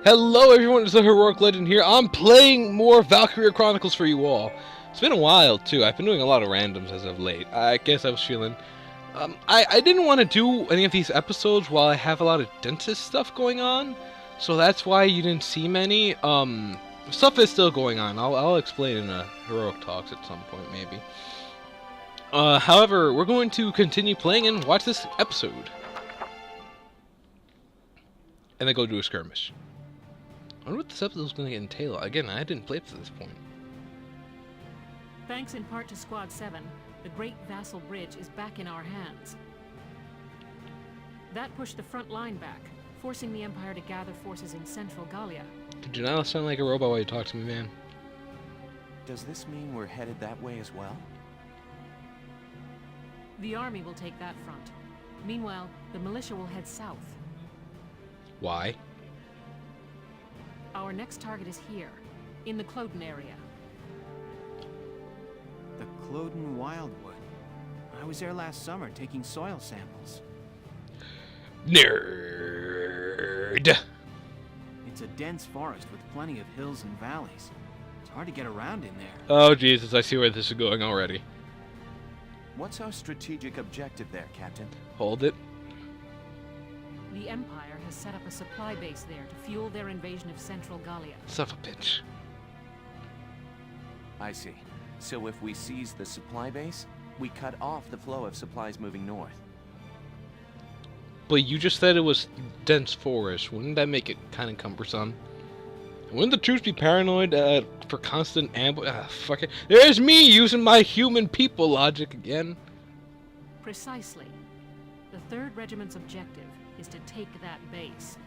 Hello everyone, it's the Heroic Legend here. I'm playing more Valkyria Chronicles for you all. It's been a while too. I've been doing a lot of randoms as of late. I guess I was feeling... I didn't want to do any of these episodes while I have a lot of dentist stuff going on. So that's why you didn't see many. Stuff is still going on. I'll explain in a Heroic Talks at some point maybe. However, we're going to continue playing and watch this episode. And then go do a skirmish. I wonder what this episode is going to entail. Again, I didn't play up to this point. Thanks in part to Squad 7, the Great Vassal Bridge is back in our hands. That pushed the front line back, forcing the Empire to gather forces in central Gallia. Did you not sound like a robot while you talk to me, man? Does this mean we're headed that way as well? The army will take that front. Meanwhile, the militia will head south. Why? Our next target is here, in the Cloden area. The Cloden Wildwood. I was there last summer taking soil samples. Nerd! It's a dense forest with plenty of hills and valleys. It's hard to get around in there. Oh Jesus, I see where this is going already. What's our strategic objective there, Captain? Hold it. The Empire has set up a supply base there to fuel their invasion of central Gallia. Son of a bitch. I see. So if we seize the supply base, we cut off the flow of supplies moving north. But you just said it was dense forest. Wouldn't that make it kind of cumbersome? Wouldn't the troops be paranoid for constant ambush? Fuck it. There's me using my human people logic again. Precisely. The 3rd Regiment's objective is to take that base.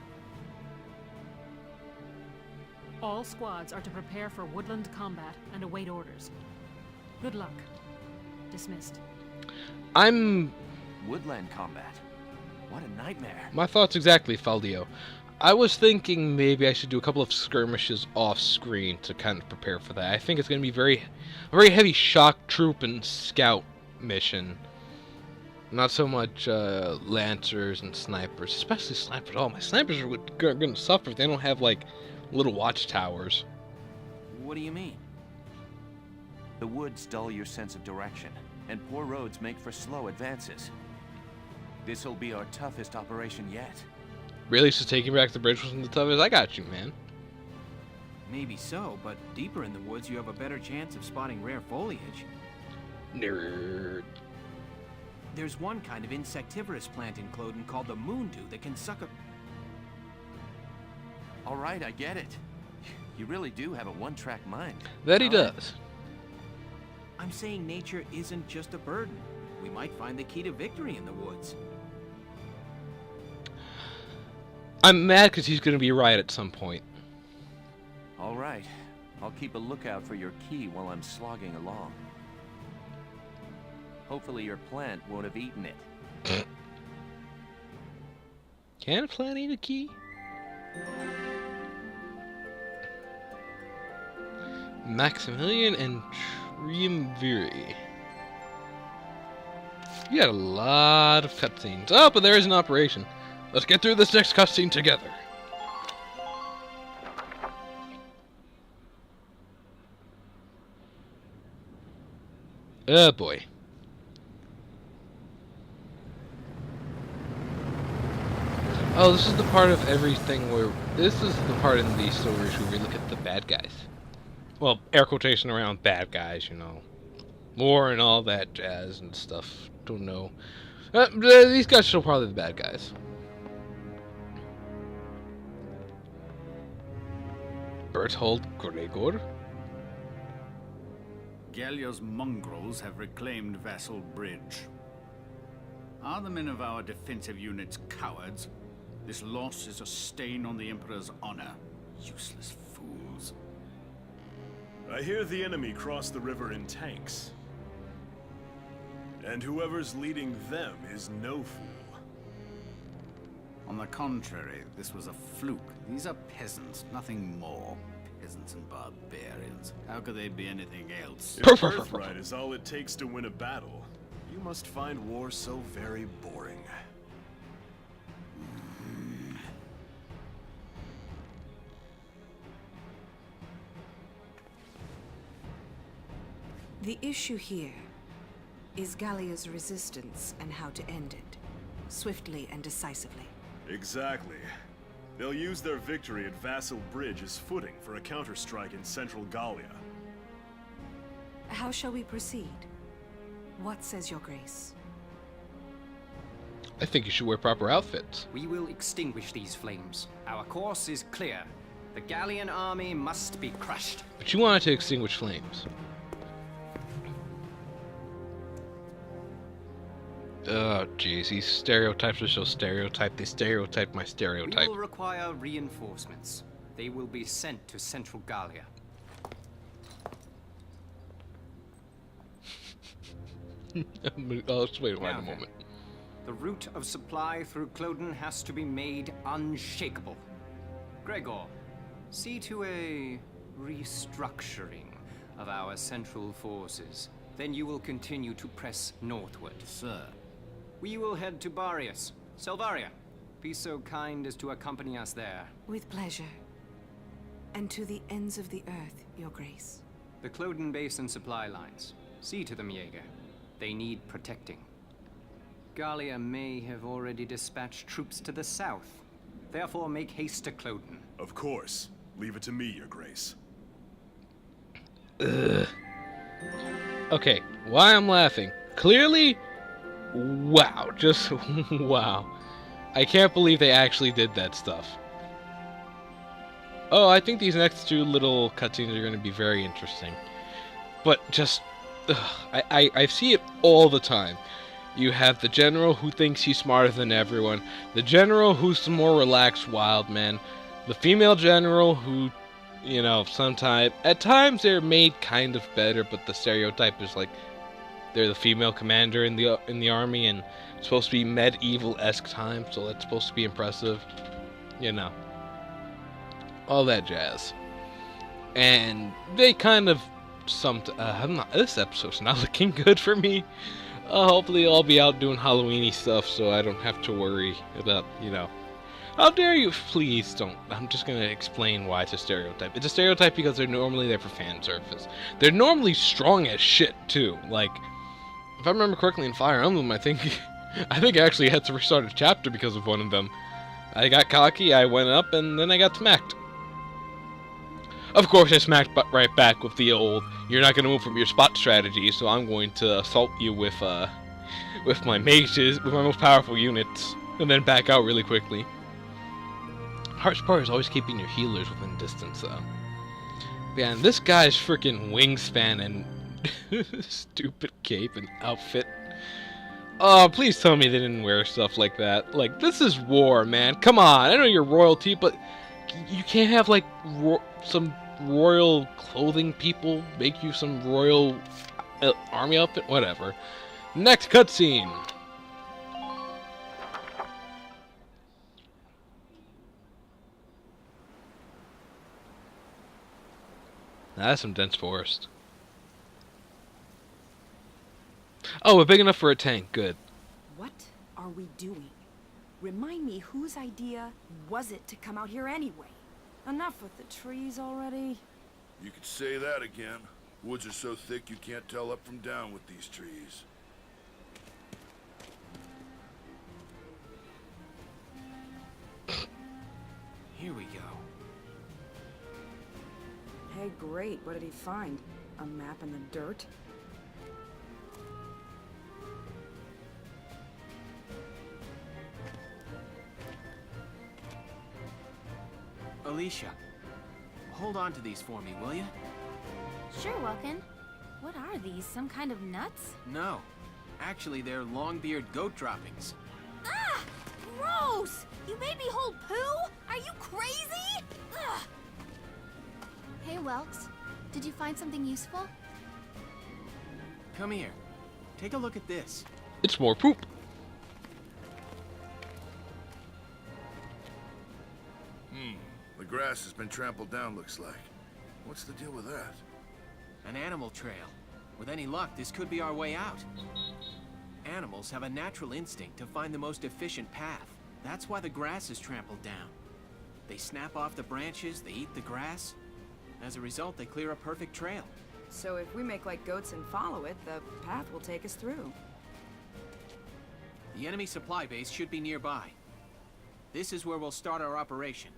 All squads are to prepare for woodland combat and await orders. Good luck. Dismissed. I'm... Woodland combat? What a nightmare. My thoughts exactly, Faldio. I was thinking maybe I should do a couple of skirmishes off screen to kind of prepare for that. I think it's going to be a very heavy shock troop and scout mission. Not so much lancers and snipers, especially snipers. Oh, my snipers are going to suffer if they don't have like little watchtowers. What do you mean? The woods dull your sense of direction, and poor roads make for slow advances. This'll be our toughest operation yet. Really? So taking back the bridge wasn't the toughest? I got you, man. Maybe so, but deeper in the woods you have a better chance of spotting rare foliage. Nerd. There's one kind of insectivorous plant in Cloden called the moondew that can suck a... All right, I get it. You really do have a one-track mind. That he does. I'm saying nature isn't just a burden. We might find the key to victory in the woods. I'm mad because he's going to be right at some point. All right. I'll keep a lookout for your key while I'm slogging along. Hopefully your plant won't have eaten it. Can a plant eat a key? Maximilian and Triumviri. You got a lot of cutscenes. Oh, but there is an operation. Let's get through this next cutscene together. Oh boy. Oh, this is the part of everything where... This is the part in these stories where we look at the bad guys. Well, air quotation around bad guys, you know. War and all that jazz and stuff. Don't know. These guys are still probably the bad guys. Berthold Gregor? Gallia's mongrels have reclaimed Vassal Bridge. Are the men of our defensive units cowards? This loss is a stain on the Emperor's honor. Useless fools. I hear the enemy crossed the river in tanks. And whoever's leading them is no fool. On the contrary, this was a fluke. These are peasants, nothing more. Peasants and barbarians. How could they be anything else? If birthright is all it takes to win a battle, you must find war so very boring. The issue here is Gallia's resistance and how to end it, swiftly and decisively. Exactly. They'll use their victory at Vassal Bridge as footing for a counterstrike in central Gallia. How shall we proceed? What says your grace? I think you should wear proper outfits. We will extinguish these flames. Our course is clear. The Gallian army must be crushed. But you wanted to extinguish flames. Oh, jeez, these stereotypes are so stereotyped. They stereotype my stereotype. We will require reinforcements. They will be sent to Central Gallia. Oh, just wait a moment. The route of supply through Cloden has to be made unshakable. Gregor, see to a restructuring of our central forces. Then you will continue to press northward. Sir. We will head to Barius. Selvaria, be so kind as to accompany us there. With pleasure. And to the ends of the earth, your grace. The Cloden Basin supply lines. See to them, Jaeger. They need protecting. Gallia may have already dispatched troops to the south. Therefore, make haste to Cloden. Of course. Leave it to me, your grace. Ugh. Okay, why I'm laughing? Clearly, wow, just wow. I can't believe they actually did that stuff. Oh, I think these next two little cutscenes are going to be very interesting. But just, I see it all the time. You have the general who thinks he's smarter than everyone, the general who's the more relaxed wild man, the female general who, you know, at times they're made kind of better, but the stereotype is like they're the female commander in the army and it's supposed to be medieval-esque time, so that's supposed to be impressive, you know, all that jazz. And they kind of this episode's not looking good for me. Hopefully I'll be out doing Halloweeny stuff so I don't have to worry about, you know. How dare you? Please don't. I'm just going to explain why it's a stereotype. It's a stereotype because they're normally there for fan service. They're normally strong as shit, too. Like, if I remember correctly in Fire Emblem, I think I actually had to restart a chapter because of one of them. I got cocky, I went up, and then I got smacked. Of course, I smacked right back with the old, you're not going to move from your spot strategy, so I'm going to assault you with my mages, with my most powerful units, and then back out really quickly. Hardest part is always keeping your healers within distance, though. Man, this guy's freaking wingspan and stupid cape and outfit. Oh, please tell me they didn't wear stuff like that. Like, this is war, man. Come on, I know you're royalty, but you can't have, like, some royal clothing people make you some royal army outfit? Whatever. Next cutscene. That's some dense forest. Oh, we're big enough for a tank. Good. What are we doing? Remind me, whose idea was it to come out here anyway? Enough with the trees already. You could say that again. Woods are so thick you can't tell up from down with these trees. Here we go. Hey, great. What did he find? A map in the dirt? Alicia, hold on to these for me, will you? Sure, Welkin. What are these? Some kind of nuts? No. Actually, they're longbeard goat droppings. Ah! Gross! You made me hold poo? Are you crazy? Ugh. Hey, Welks. Did you find something useful? Come here. Take a look at this. It's more poop. The grass has been trampled down, looks like. What's the deal with that? An animal trail. With any luck, this could be our way out. Animals have a natural instinct to find the most efficient path. That's why the grass is trampled down. They snap off the branches, they eat the grass. As a result, they clear a perfect trail. So if we make like goats and follow it, the path will take us through. The enemy supply base should be nearby. This is where we'll start our operation.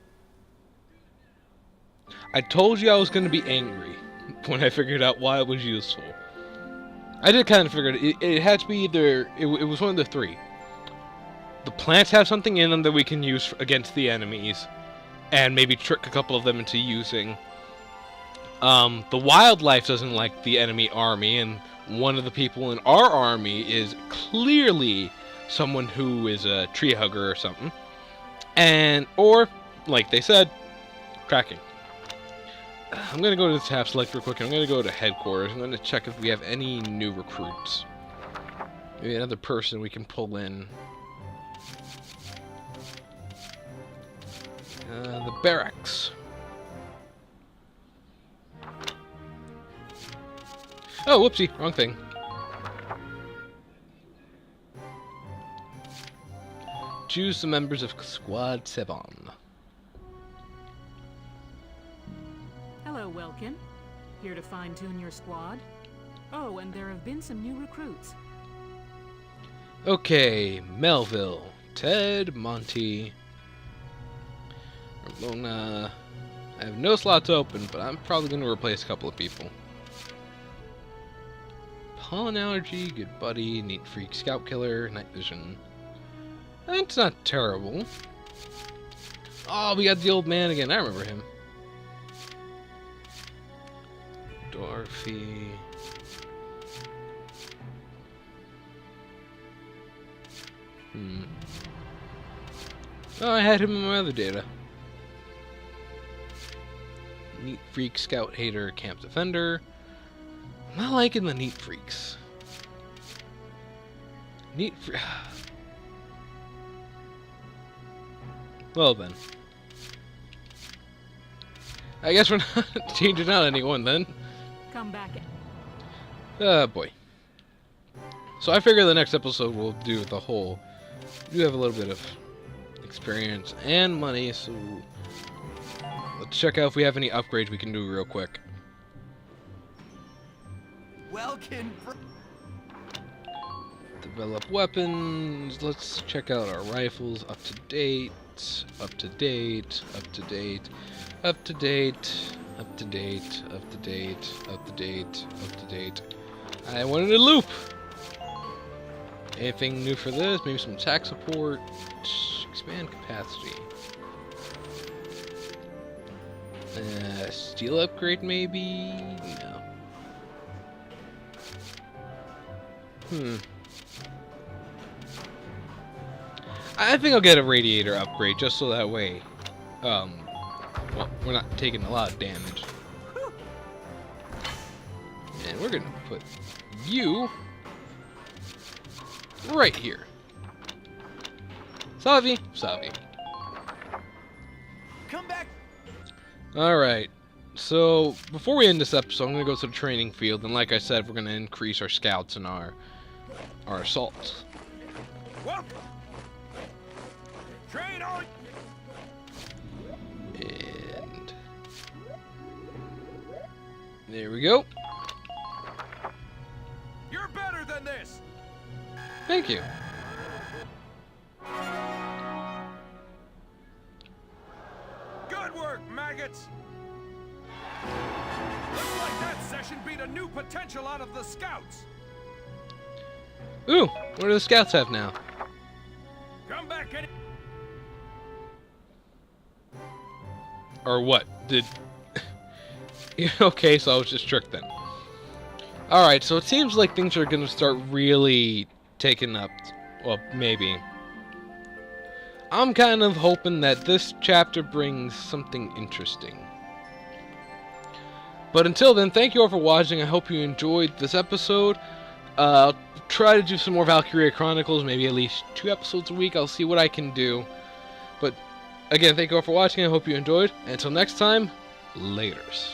I told you I was going to be angry when I figured out why it was useful. I did kind of figure it had to be either... It was one of the three. The plants have something in them that we can use against the enemies, and maybe trick a couple of them into using. The wildlife doesn't like the enemy army, and one of the people in our army is clearly someone who is a tree hugger or something. Or, like they said, tracking. I'm going to go to the tab select real quick, and I'm going to go to headquarters. I'm going to check if we have any new recruits. Maybe another person we can pull in. The barracks. Oh, whoopsie, wrong thing. Choose the members of Squad 7. Hello, Welkin. Here to fine-tune your squad? Oh, and there have been some new recruits. Okay, Melville, Ted, Monty, Ramona. I have no slots open, but I'm probably going to replace a couple of people. Pollen allergy, good buddy, neat freak, scout killer, night vision. That's not terrible. Oh, we got the old man again. I remember him. Dorothy. Oh, I had him in my other data. Neat freak, scout hater, camp defender. I'm not liking the neat freaks. Neat freak. Well then. I guess we're not changing out anyone then. Come back in. Boy. So I figure the next episode we'll do the whole... We do have a little bit of experience and money, so... Let's check out if we have any upgrades we can do real quick. Welkin. Develop weapons. Let's check out our rifles. Up to date. Up to date. Up to date. Up to date. Up to date. Up to date. Up to date. Up to date. I wanted a loop. Anything new for this? Maybe some attack support. Expand capacity. Steel upgrade maybe? No. I think I'll get a radiator upgrade just so that way, well, we're not taking a lot of damage. And we're gonna put you right here. Savi. Come back. Alright, so before we end this episode, I'm going to go to the training field, and like I said, we're going to increase our scouts and our assaults. Whoa. Train on. And there we go. You're better than this. Thank you. Good work, maggots! Looks like that session beat a new potential out of the scouts! Ooh, what do the scouts have now? Come back any... Or what? Okay, so I was just tricked then. Alright, so it seems like things are going to start really taking up. Well, maybe. I'm kind of hoping that this chapter brings something interesting. But until then, thank you all for watching. I hope you enjoyed this episode. I'll try to do some more Valkyria Chronicles, maybe at least 2 episodes a week. I'll see what I can do. But again, thank you all for watching. I hope you enjoyed. And until next time, laters.